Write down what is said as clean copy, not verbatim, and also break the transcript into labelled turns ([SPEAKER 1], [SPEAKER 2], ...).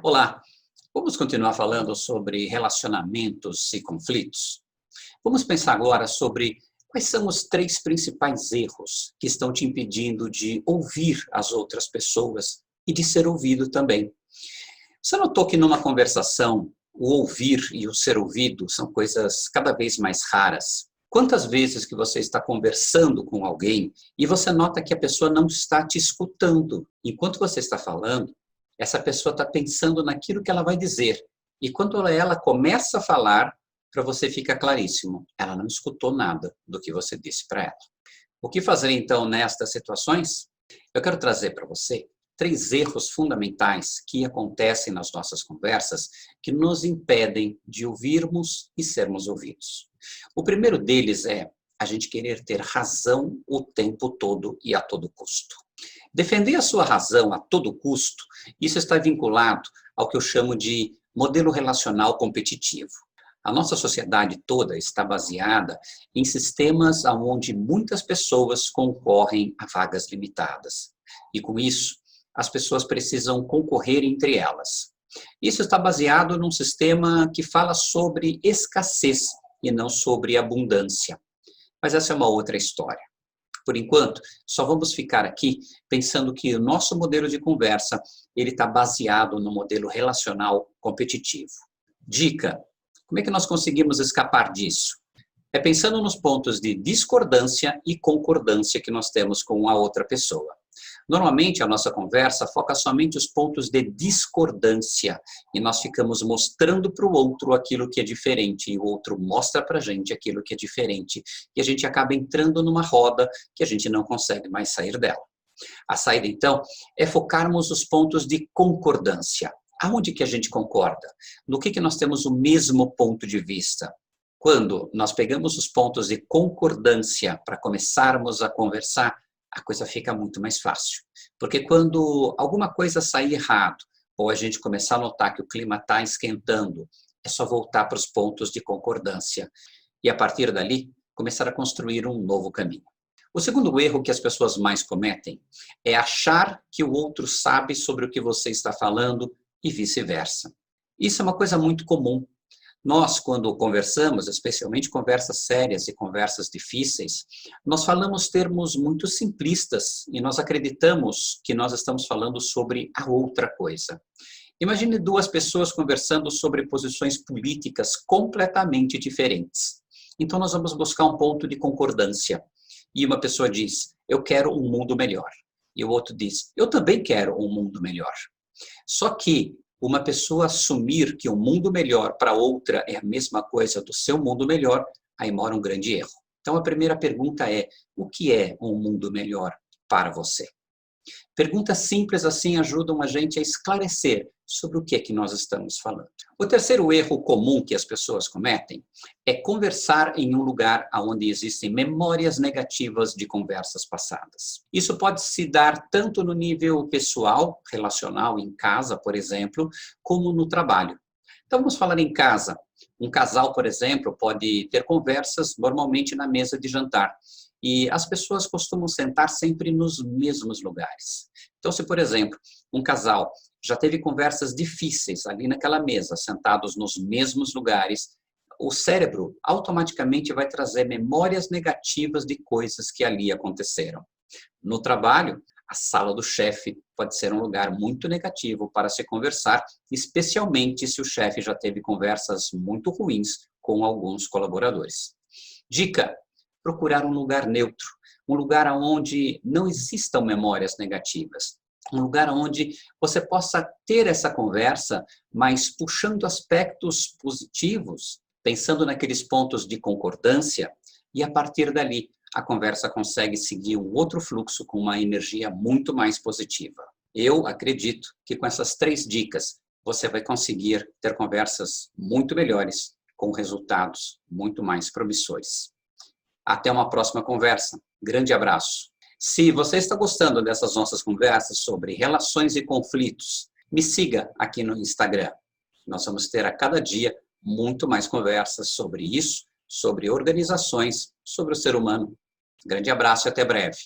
[SPEAKER 1] Olá, vamos continuar falando sobre relacionamentos e conflitos? Vamos pensar agora sobre quais são os três principais erros que estão te impedindo de ouvir as outras pessoas e de ser ouvido também. Você notou que numa conversação, o ouvir e o ser ouvido são coisas cada vez mais raras? Quantas vezes que você está conversando com alguém e você nota que a pessoa não está te escutando? Enquanto você está falando, essa pessoa está pensando naquilo que ela vai dizer. E quando ela começa a falar, para você fica claríssimo, ela não escutou nada do que você disse para ela. O que fazer então nestas situações? Eu quero trazer para você três erros fundamentais que acontecem nas nossas conversas que nos impedem de ouvirmos e sermos ouvidos. O primeiro deles é a gente querer ter razão o tempo todo e a todo custo. Defender a sua razão a todo custo, isso está vinculado ao que eu chamo de modelo relacional competitivo. A nossa sociedade toda está baseada em sistemas onde muitas pessoas concorrem a vagas limitadas. E com isso, as pessoas precisam concorrer entre elas. Isso está baseado num sistema que fala sobre escassez e não sobre abundância. Mas essa é uma outra história. Por enquanto, só vamos ficar aqui pensando que o nosso modelo de conversa ele está baseado no modelo relacional competitivo. Dica: como é que nós conseguimos escapar disso? É pensando nos pontos de discordância e concordância que nós temos com a outra pessoa. Normalmente, a nossa conversa foca somente os pontos de discordância e nós ficamos mostrando para o outro aquilo que é diferente e o outro mostra para a gente aquilo que é diferente e a gente acaba entrando numa roda que a gente não consegue mais sair dela. A saída, então, é focarmos os pontos de concordância. Aonde que a gente concorda? No que nós temos o mesmo ponto de vista? Quando nós pegamos os pontos de concordância para começarmos a conversar, a coisa fica muito mais fácil. Porque quando alguma coisa sair errado, ou a gente começar a notar que o clima está esquentando, é só voltar para os pontos de concordância. E a partir dali, começar a construir um novo caminho. O segundo erro que as pessoas mais cometem é achar que o outro sabe sobre o que você está falando e vice-versa. Isso é uma coisa muito comum. Nós, quando conversamos, especialmente conversas sérias e conversas difíceis, nós falamos termos muito simplistas e nós acreditamos que nós estamos falando sobre a outra coisa. Imagine duas pessoas conversando sobre posições políticas completamente diferentes. Então, nós vamos buscar um ponto de concordância. E uma pessoa diz, eu quero um mundo melhor. E o outro diz, eu também quero um mundo melhor. Só que uma pessoa assumir que um mundo melhor para outra é a mesma coisa do seu mundo melhor, aí mora um grande erro. Então a primeira pergunta é, o que é um mundo melhor para você? Perguntas simples assim ajudam a gente a esclarecer sobre o que é que nós estamos falando. O terceiro erro comum que as pessoas cometem é conversar em um lugar onde existem memórias negativas de conversas passadas. Isso pode se dar tanto no nível pessoal, relacional, em casa, por exemplo, como no trabalho. Então vamos falar em casa. Um casal, por exemplo, pode ter conversas normalmente na mesa de jantar. E as pessoas costumam sentar sempre nos mesmos lugares. Então, se, por exemplo, um casal já teve conversas difíceis ali naquela mesa, sentados nos mesmos lugares, o cérebro automaticamente vai trazer memórias negativas de coisas que ali aconteceram. No trabalho, a sala do chefe pode ser um lugar muito negativo para se conversar, especialmente se o chefe já teve conversas muito ruins com alguns colaboradores. Dica: procurar um lugar neutro, um lugar onde não existam memórias negativas, um lugar onde você possa ter essa conversa, mas puxando aspectos positivos, pensando naqueles pontos de concordância, e a partir dali a conversa consegue seguir um outro fluxo com uma energia muito mais positiva. Eu acredito que com essas três dicas você vai conseguir ter conversas muito melhores, com resultados muito mais promissores. Até uma próxima conversa. Grande abraço. Se você está gostando dessas nossas conversas sobre relações e conflitos, me siga aqui no Instagram. Nós vamos ter a cada dia muito mais conversas sobre isso, sobre organizações, sobre o ser humano. Grande abraço e até breve.